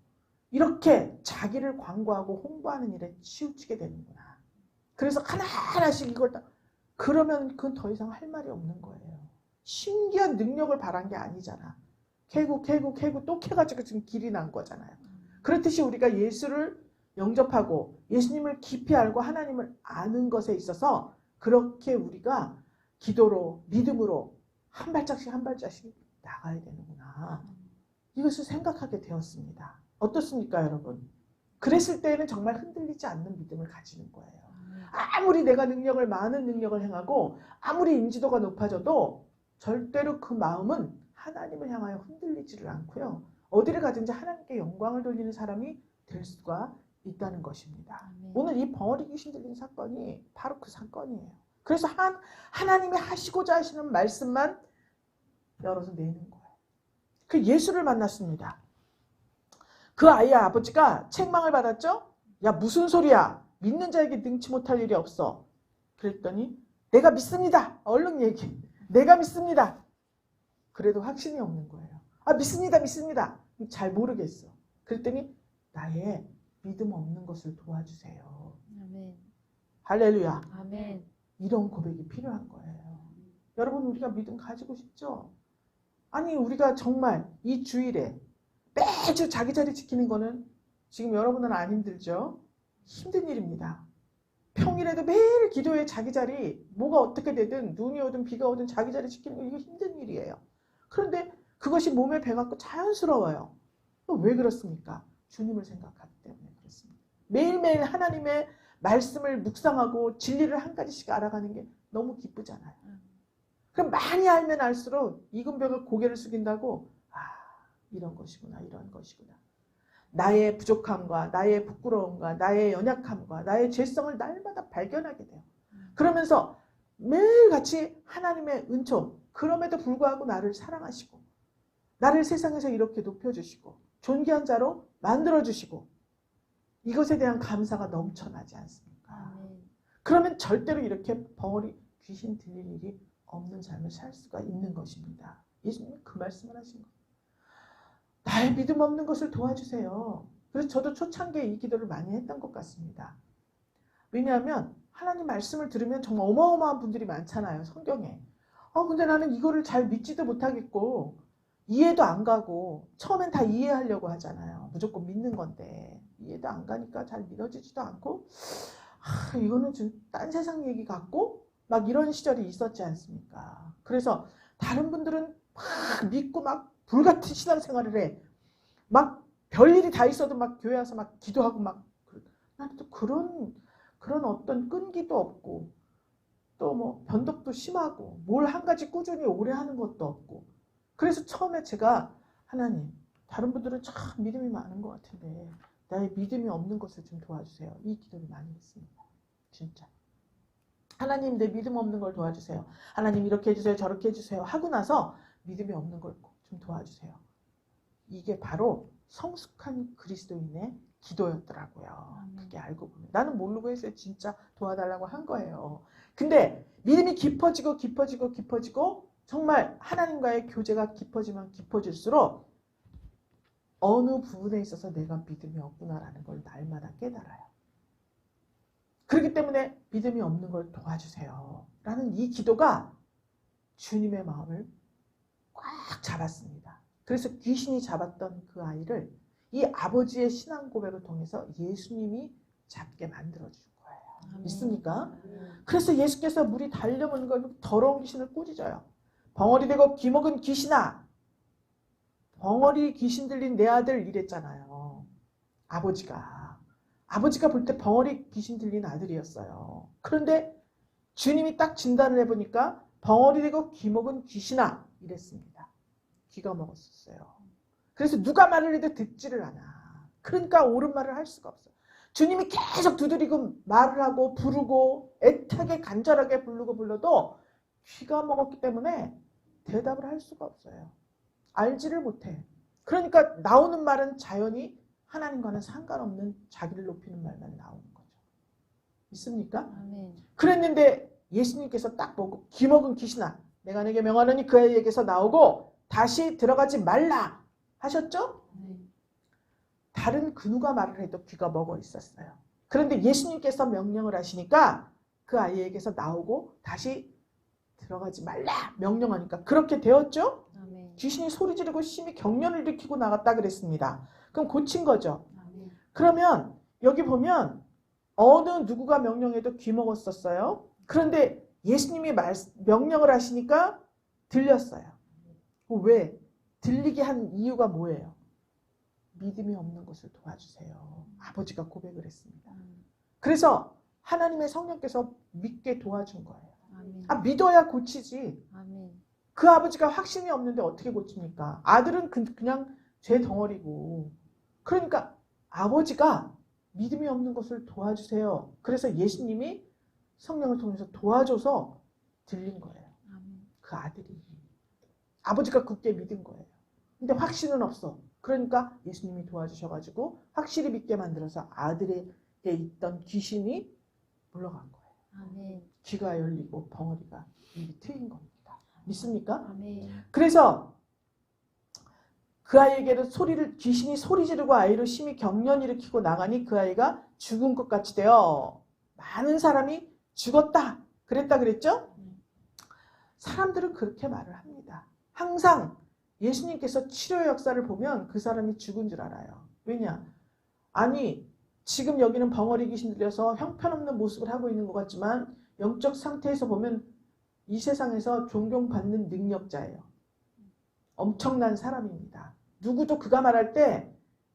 이렇게 자기를 광고하고 홍보하는 일에 치우치게 되는구나. 그래서 하나하나씩 이걸 그러면 그건 더 이상 할 말이 없는 거예요. 신기한 능력을 바란 게 아니잖아. 캐고 또 캐가지고 지금 길이 난 거잖아요. 그렇듯이 우리가 예수를 영접하고 예수님을 깊이 알고 하나님을 아는 것에 있어서 그렇게 우리가 기도로 믿음으로 한 발짝씩 나가야 되는구나. 이것을 생각하게 되었습니다. 어떻습니까 여러분? 그랬을 때는 정말 흔들리지 않는 믿음을 가지는 거예요. 아무리 내가 많은 능력을 행하고 아무리 인지도가 높아져도 절대로 그 마음은 하나님을 향하여 흔들리지를 않고요. 어디를 가든지 하나님께 영광을 돌리는 사람이 될 수가 있다는 것입니다. 오늘 이 벙어리 귀신 들린 사건이 바로 그 사건이에요. 그래서 하나님이 하시고자 하시는 말씀만 열어서 내는 거예요. 그 예수를 만났습니다. 그 아이의 아버지가 책망을 받았죠? 야 무슨 소리야. 믿는 자에게 능치 못할 일이 없어. 그랬더니 내가 믿습니다. 얼른 얘기. 내가 믿습니다. 그래도 확신이 없는 거예요. 믿습니다. 잘 모르겠어. 그랬더니 나의 믿음 없는 것을 도와주세요. 아멘. 할렐루야. 아멘. 이런 고백이 필요한 거예요. 여러분 우리가 믿음 가지고 싶죠? 아니 우리가 정말 이 주일에 매주 자기 자리 지키는 거는 지금 여러분은 안 힘들죠? 힘든 일입니다. 평일에도 매일 기도에 자기 자리 뭐가 어떻게 되든 눈이 오든 비가 오든 자기 자리 지키는 거 이거 힘든 일이에요. 그런데 그것이 몸에 배갖고 자연스러워요. 왜 그렇습니까? 주님을 생각하기 때문에 그렇습니다. 매일매일 하나님의 말씀을 묵상하고 진리를 한 가지씩 알아가는 게 너무 기쁘잖아요. 그럼 많이 알면 알수록 이근벽을 고개를 숙인다고 이런 것이구나 이런 것이구나. 나의 부족함과 나의 부끄러움과 나의 연약함과 나의 죄성을 날마다 발견하게 돼요. 그러면서 매일같이 하나님의 은총, 그럼에도 불구하고 나를 사랑하시고 나를 세상에서 이렇게 높여주시고 존귀한 자로 만들어주시고 이것에 대한 감사가 넘쳐나지 않습니까? 그러면 절대로 이렇게 벙어리 귀신 들릴 일이 없는 삶을 살 수가 있는 것입니다. 예수님은 그 말씀을 하신 거예요. 나의 믿음 없는 것을 도와주세요. 그래서 저도 초창기에 이 기도를 많이 했던 것 같습니다. 왜냐하면 하나님 말씀을 들으면 정말 어마어마한 분들이 많잖아요. 성경에. 근데 나는 이거를 잘 믿지도 못하겠고 이해도 안 가고 처음엔 다 이해하려고 하잖아요. 무조건 믿는 건데 이해도 안 가니까 잘 믿어지지도 않고 이거는 좀 딴 세상 얘기 같고 막 이런 시절이 있었지 않습니까? 그래서 다른 분들은 막 믿고 막 불같은 신앙생활을 해. 막 별일이 다 있어도 막 교회 와서 막 기도하고 막 나는 또 그런 어떤 끈기도 없고 또 뭐 변덕도 심하고 뭘 한 가지 꾸준히 오래 하는 것도 없고 그래서 처음에 제가 하나님 다른 분들은 참 믿음이 많은 것 같은데 나의 믿음이 없는 것을 좀 도와주세요. 이 기도를 많이 했습니다. 진짜. 하나님 내 믿음 없는 걸 도와주세요. 하나님 이렇게 해주세요. 저렇게 해주세요. 하고 나서 믿음이 없는 걸 좀 도와주세요. 이게 바로 성숙한 그리스도인의 기도였더라고요. 그게 알고 보면. 나는 모르고 했어요. 진짜 도와달라고 한 거예요. 근데 믿음이 깊어지고 정말 하나님과의 교제가 깊어지면 깊어질수록 어느 부분에 있어서 내가 믿음이 없구나라는 걸 날마다 깨달아요. 그렇기 때문에 믿음이 없는 걸 도와주세요. 라는 이 기도가 주님의 마음을 꽉 잡았습니다. 그래서 귀신이 잡았던 그 아이를 이 아버지의 신앙 고백을 통해서 예수님이 잡게 만들어준 거예요. 믿습니까? 그래서 예수께서 물이 달려오는 걸 더러운 귀신을 꾸짖어요. 벙어리 되고 귀먹은 귀신아. 벙어리 귀신 들린 내 아들 이랬잖아요. 아버지가 볼 때 벙어리 귀신 들린 아들이었어요. 그런데 주님이 딱 진단을 해보니까 벙어리 되고 귀먹은 귀신아 이랬습니다. 귀가 먹었었어요. 그래서 누가 말을 해도 듣지를 않아. 그러니까 옳은 말을 할 수가 없어요. 주님이 계속 두드리고 말을 하고 부르고 애타게 간절하게 불러도 귀가 먹었기 때문에 대답을 할 수가 없어요. 알지를 못해. 그러니까 나오는 말은 자연히 하나님과는 상관없는 자기를 높이는 말만 나오는 거죠. 믿습니까? 아멘. 그랬는데 예수님께서 딱 보고 귀먹은 귀신아 내가 내게 명하노니 그 아이에게서 나오고 다시 들어가지 말라 하셨죠? 다른 그 누가 말을 해도 귀가 먹어 있었어요. 그런데 예수님께서 명령을 하시니까 그 아이에게서 나오고 다시 들어가지 말라 명령하니까 그렇게 되었죠? 아멘. 귀신이 소리 지르고 심히 경련을 일으키고 나갔다 그랬습니다. 그럼 고친 거죠. 아멘. 그러면 여기 보면 어느 누구가 명령해도 귀 먹었었어요. 그런데 예수님이 명령을 하시니까 들렸어요. 왜? 들리게 한 이유가 뭐예요? 믿음이 없는 것을 도와주세요. 아버지가 고백을 했습니다. 그래서 하나님의 성령께서 믿게 도와준 거예요. 아멘. 믿어야 고치지. 아멘. 그 아버지가 확신이 없는데 어떻게 고칩니까? 아들은 그냥 죄 덩어리고. 그러니까 아버지가 믿음이 없는 것을 도와주세요. 그래서 예수님이 성령을 통해서 도와줘서 들린 거예요. 아멘. 그 아들이. 아버지가 굳게 믿은 거예요. 근데 확신은 없어. 그러니까 예수님이 도와주셔가지고 확실히 믿게 만들어서 아들에게 있던 귀신이 물러간 거예요. 아멘. 귀가 열리고 벙어리가 입이 트인 겁니다. 믿습니까? 아멘. 그래서 그 아이에게는 귀신이 소리 지르고 아이로 심히 경련 일으키고 나가니 그 아이가 죽은 것 같이 되어 많은 사람이 죽었다. 그랬다 그랬죠? 사람들은 그렇게 말을 합니다. 항상 예수님께서 치료의 역사를 보면 그 사람이 죽은 줄 알아요. 왜냐? 아니 지금 여기는 벙어리 귀신 들려서 형편없는 모습을 하고 있는 것 같지만 영적 상태에서 보면 이 세상에서 존경받는 능력자예요. 엄청난 사람입니다. 누구도 그가 말할 때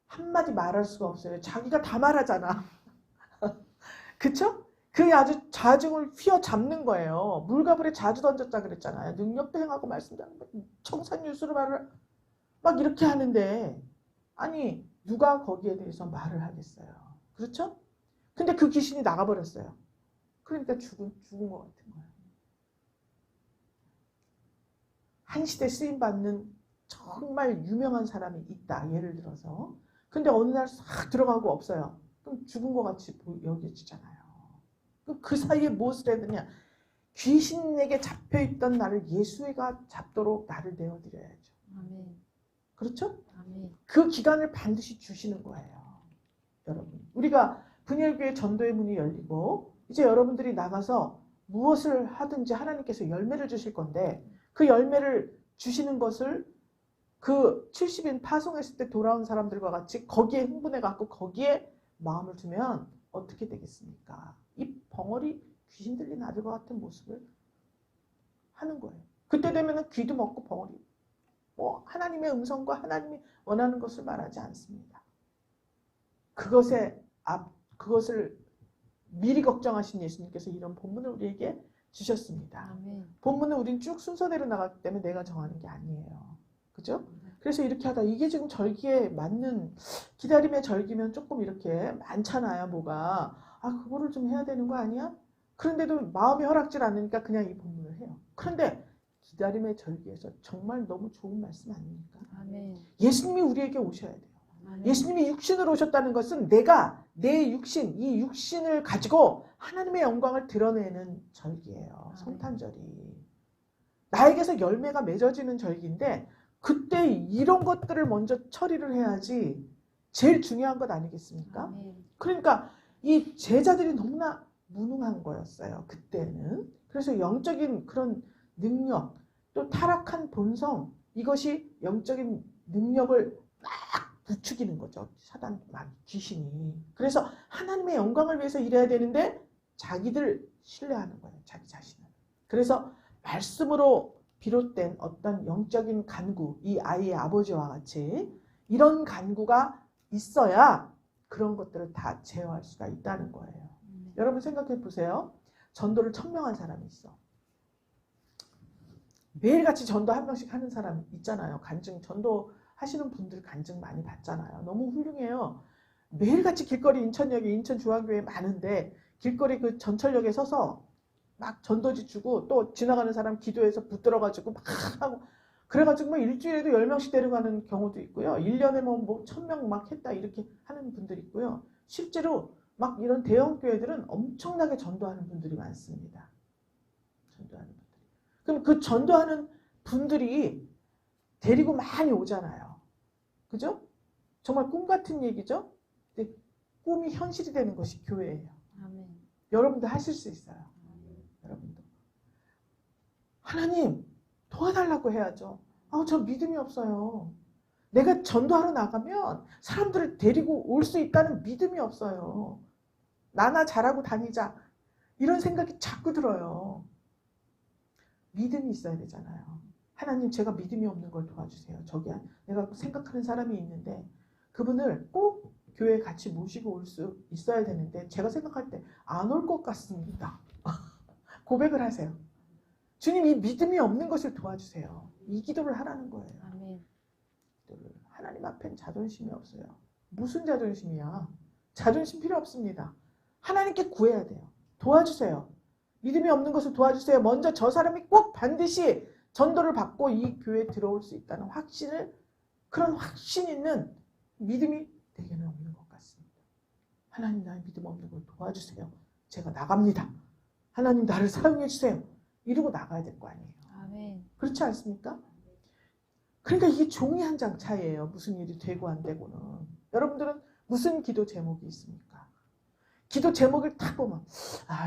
한마디 말할 수가 없어요. 자기가 다 말하잖아. 그쵸? 그 아주 자중을 휘어잡는 거예요. 물가불에 자주 던졌다 그랬잖아요. 능력도 행하고 말씀도 하고 청산유수로 말을 막 이렇게 하는데 아니 누가 거기에 대해서 말을 하겠어요. 그렇죠? 근데 그 귀신이 나가버렸어요. 그러니까 죽은 것 같은 거예요. 한 시대 쓰임받는 정말 유명한 사람이 있다. 예를 들어서. 근데 어느 날 싹 들어가고 없어요. 그럼 죽은 것 같이 여겨지잖아요. 그럼 그 사이에 무엇을 해야 되냐. 귀신에게 잡혀있던 나를 예수가 잡도록 나를 내어드려야죠. 아멘. 그렇죠? 아멘. 그 기간을 반드시 주시는 거예요. 여러분. 우리가 분열교회 전도의 문이 열리고 이제 여러분들이 나가서 무엇을 하든지 하나님께서 열매를 주실 건데 그 열매를 주시는 것을 그 70인 파송했을 때 돌아온 사람들과 같이 거기에 흥분해갖고 거기에 마음을 두면 어떻게 되겠습니까? 이 벙어리 귀신 들린 아들과 같은 모습을 하는 거예요. 그때 되면 귀도 먹고 벙어리. 하나님의 음성과 하나님이 원하는 것을 말하지 않습니다. 그것을 미리 걱정하신 예수님께서 이런 본문을 우리에게 주셨습니다. 아멘. 본문은 우린 쭉 순서대로 나갔기 때문에 내가 정하는 게 아니에요. 그죠? 그래서 이렇게 하다 이게 지금 절기에 맞는 기다림의 절기면 조금 이렇게 많잖아요. 뭐가. 그거를 좀 해야 되는 거 아니야? 그런데도 마음이 허락질 않으니까 그냥 이 본문을 해요. 그런데 기다림의 절기에서 정말 너무 좋은 말씀 아닙니까? 아멘. 예수님이 우리에게 오셔야 돼요. 아멘. 예수님이 육신으로 오셨다는 것은 내가 내 육신, 이 육신을 가지고 하나님의 영광을 드러내는 절기예요. 성탄절이. 나에게서 열매가 맺어지는 절기인데 그때 이런 것들을 먼저 처리를 해야지 제일 중요한 것 아니겠습니까? 아멘. 그러니까 이 제자들이 너무나 무능한 거였어요. 그때는. 그래서 영적인 그런 능력, 또 타락한 본성, 이것이 영적인 능력을 막 부추기는 거죠. 사단, 귀신이. 그래서 하나님의 영광을 위해서 일해야 되는데 자기들 신뢰하는 거예요. 자기 자신을. 그래서 말씀으로 비롯된 어떤 영적인 간구, 이 아이의 아버지와 같이 이런 간구가 있어야 그런 것들을 다 제어할 수가 있다는 거예요. 여러분 생각해 보세요. 전도를 1000명한 사람이 있어. 매일같이 전도 한 명씩 하는 사람 있잖아요. 간증, 전도 하시는 분들 간증 많이 받잖아요. 너무 훌륭해요. 매일같이 길거리 인천역에 인천 중앙교회 많은데 길거리 그 전철역에 서서 막 전도지 주고 또 지나가는 사람 기도해서 붙들어가지고 막 하고 그래가지고 뭐 일주일에도 10명씩 데려가는 경우도 있고요. 1년에 뭐 1000명 막 했다 이렇게 하는 분들이 있고요. 실제로 막 이런 대형 교회들은 엄청나게 전도하는 분들이 많습니다. 전도하는 분들이. 그럼 그 전도하는 분들이 데리고 많이 오잖아요. 그죠? 정말 꿈 같은 얘기죠? 근데 꿈이 현실이 되는 것이 교회예요. 아멘. 여러분도 하실 수 있어요. 여러분도. 하나님 도와달라고 해야죠. 저 믿음이 없어요. 내가 전도하러 나가면 사람들을 데리고 올 수 있다는 믿음이 없어요. 나나 잘하고 다니자. 이런 생각이 자꾸 들어요. 믿음이 있어야 되잖아요. 하나님 제가 믿음이 없는 걸 도와주세요. 저기 내가 생각하는 사람이 있는데 그분을 꼭 교회에 같이 모시고 올 수 있어야 되는데 제가 생각할 때 안 올 것 같습니다. 고백을 하세요. 주님 이 믿음이 없는 것을 도와주세요. 이 기도를 하라는 거예요. 아멘. 하나님 앞엔 자존심이 없어요. 무슨 자존심이야? 자존심 필요 없습니다. 하나님께 구해야 돼요. 도와주세요. 믿음이 없는 것을 도와주세요. 먼저 저 사람이 꼭 반드시 전도를 받고 이 교회에 들어올 수 있다는 확신을 그런 확신 있는 믿음이 내게는 없는 것 같습니다. 하나님 나의 믿음 없는 걸 도와주세요. 제가 나갑니다. 하나님 나를 사용해 주세요. 이러고 나가야 될 거 아니에요. 아멘. 그렇지 않습니까? 그러니까 이게 종이 한 장 차이예요. 무슨 일이 되고 안 되고는. 여러분들은 무슨 기도 제목이 있습니까? 기도 제목을 딱 보면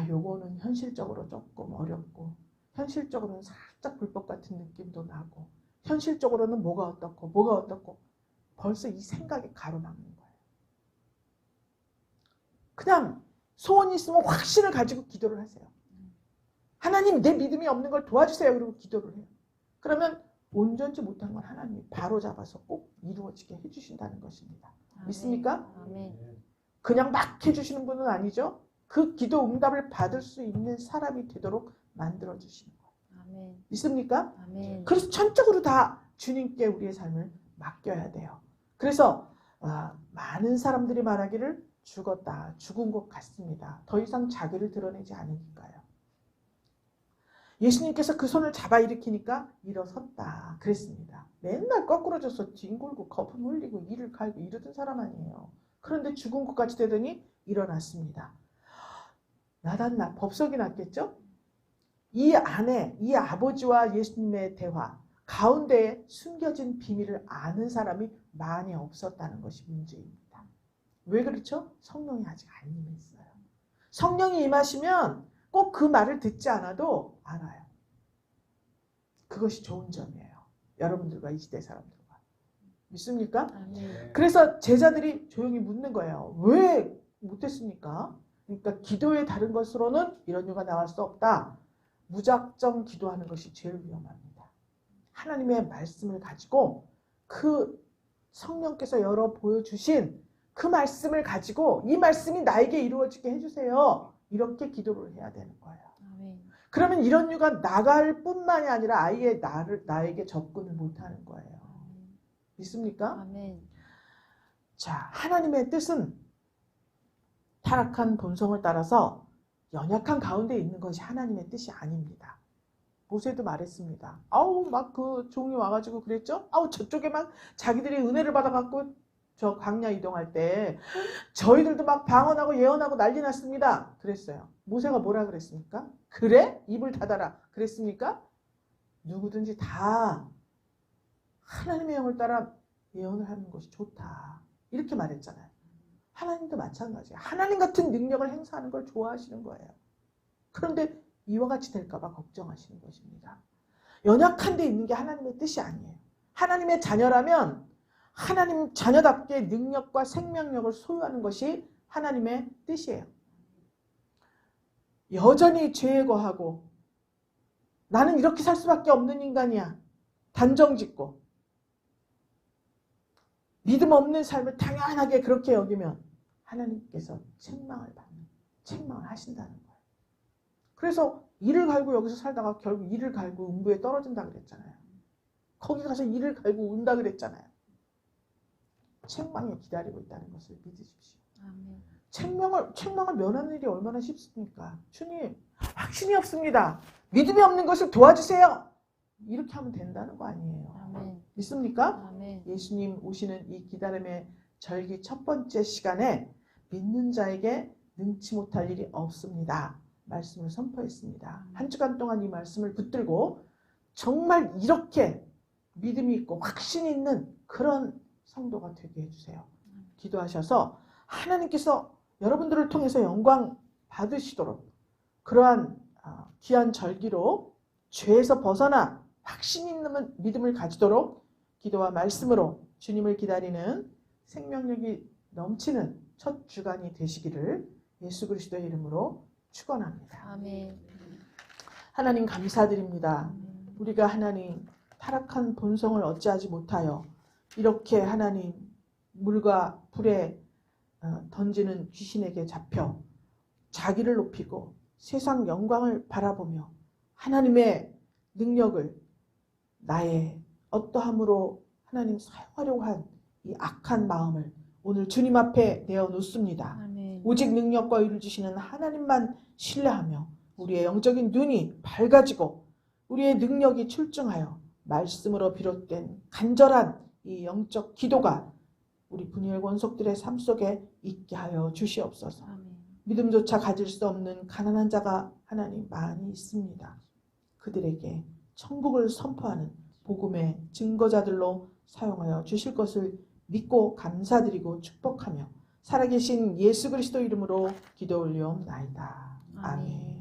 요거는 현실적으로 조금 어렵고 현실적으로는 살짝 불법 같은 느낌도 나고 현실적으로는 뭐가 어떻고 벌써 이 생각에 가로막는 거예요. 그냥 소원이 있으면 확신을 가지고 기도를 하세요. 하나님 내 믿음이 없는 걸 도와주세요. 그리고 기도를 해요. 그러면 온전치 못한 건 하나님이 바로 잡아서 꼭 이루어지게 해주신다는 것입니다. 아멘. 믿습니까? 아멘. 그냥 막 해주시는 분은 아니죠. 그 기도 응답을 받을 수 있는 사람이 되도록 만들어주시는 거예요. 아멘. 믿습니까? 아멘. 그래서 전적으로 다 주님께 우리의 삶을 맡겨야 돼요. 그래서 많은 사람들이 말하기를 죽었다. 죽은 것 같습니다. 더 이상 자기를 드러내지 않으니까요. 예수님께서 그 손을 잡아 일으키니까 일어섰다. 그랬습니다. 맨날 거꾸러져서 뒹굴고 거품 흘리고 이를 갈고 이러던 사람 아니에요. 그런데 죽은 것 같이 되더니 일어났습니다. 나단나 법석이 났겠죠? 이 안에 이 아버지와 예수님의 대화 가운데에 숨겨진 비밀을 아는 사람이 많이 없었다는 것이 문제입니다. 왜 그렇죠? 성령이 아직 안 임했어요. 성령이 임하시면 꼭 그 말을 듣지 않아도 알아요. 그것이 좋은 점이에요. 여러분들과 이 시대 사람들과. 믿습니까? 그래서 제자들이 조용히 묻는 거예요. 왜 못했습니까? 그러니까 기도의 다른 것으로는 이런 이유가 나올 수 없다. 무작정 기도하는 것이 제일 위험합니다. 하나님의 말씀을 가지고 그 성령께서 열어 보여주신 그 말씀을 가지고 이 말씀이 나에게 이루어지게 해주세요. 이렇게 기도를 해야 되는 거예요. 아멘. 그러면 이런 유가 나갈 뿐만이 아니라 아예 나에게 접근을 못하는 거예요. 믿습니까? 아멘. 자, 하나님의 뜻은 타락한 본성을 따라서 연약한 가운데 있는 것이 하나님의 뜻이 아닙니다. 모세도 말했습니다. 아우 막 그 종이 와가지고 그랬죠? 아우 저쪽에 막 자기들이 은혜를 받아갖고 저 광야 이동할 때 저희들도 막 방언하고 예언하고 난리 났습니다. 그랬어요. 모세가 뭐라 그랬습니까? 그래? 입을 닫아라. 그랬습니까? 누구든지 다 하나님의 영을 따라 예언을 하는 것이 좋다. 이렇게 말했잖아요. 하나님도 마찬가지예요. 하나님 같은 능력을 행사하는 걸 좋아하시는 거예요. 그런데 이와 같이 될까봐 걱정하시는 것입니다. 연약한 데 있는 게 하나님의 뜻이 아니에요. 하나님의 자녀라면 하나님 자녀답게 능력과 생명력을 소유하는 것이 하나님의 뜻이에요. 여전히 죄에 거하고 나는 이렇게 살 수밖에 없는 인간이야. 단정짓고 믿음 없는 삶을 당연하게 그렇게 여기면 하나님께서 책망을 하신다는 거예요. 그래서 이를 갈고 여기서 살다가 결국 이를 갈고 음부에 떨어진다 그랬잖아요. 거기 가서 이를 갈고 운다 그랬잖아요. 책망이 기다리고 있다는 것을 믿으십시오. 아멘. 책망을 면하는 일이 얼마나 쉽습니까? 주님, 확신이 없습니다. 믿음이 없는 것을 도와주세요. 이렇게 하면 된다는 거 아니에요. 아멘. 믿습니까? 아멘. 예수님 오시는 이 기다림의 절기 첫 번째 시간에 믿는 자에게 능치 못할 일이 없습니다. 말씀을 선포했습니다. 한 주간 동안 이 말씀을 붙들고 정말 이렇게 믿음이 있고 확신이 있는 그런 성도가 되게 해주세요. 기도하셔서 하나님께서 여러분들을 통해서 영광 받으시도록 그러한 귀한 절기로 죄에서 벗어나 확신 있는 믿음을 가지도록 기도와 말씀으로 주님을 기다리는 생명력이 넘치는 첫 주간이 되시기를 예수 그리스도의 이름으로 축원합니다. 아멘. 하나님 감사드립니다. 우리가 하나님 타락한 본성을 어찌하지 못하여 이렇게 하나님 물과 불에 던지는 귀신에게 잡혀 자기를 높이고 세상 영광을 바라보며 하나님의 능력을 나의 어떠함으로 하나님 사용하려고 한 이 악한 마음을 오늘 주님 앞에 내어놓습니다. 아멘. 오직 능력과 의를 주시는 하나님만 신뢰하며 우리의 영적인 눈이 밝아지고 우리의 능력이 출중하여 말씀으로 비롯된 간절한 이 영적 기도가 우리 분열 권속들의 삶 속에 있게 하여 주시옵소서. 아멘. 믿음조차 가질 수 없는 가난한 자가 하나님 많이 있습니다. 그들에게 천국을 선포하는 복음의 증거자들로 사용하여 주실 것을 믿고 감사드리고 축복하며 살아계신 예수 그리스도 이름으로 기도 올리옵나이다. 아멘.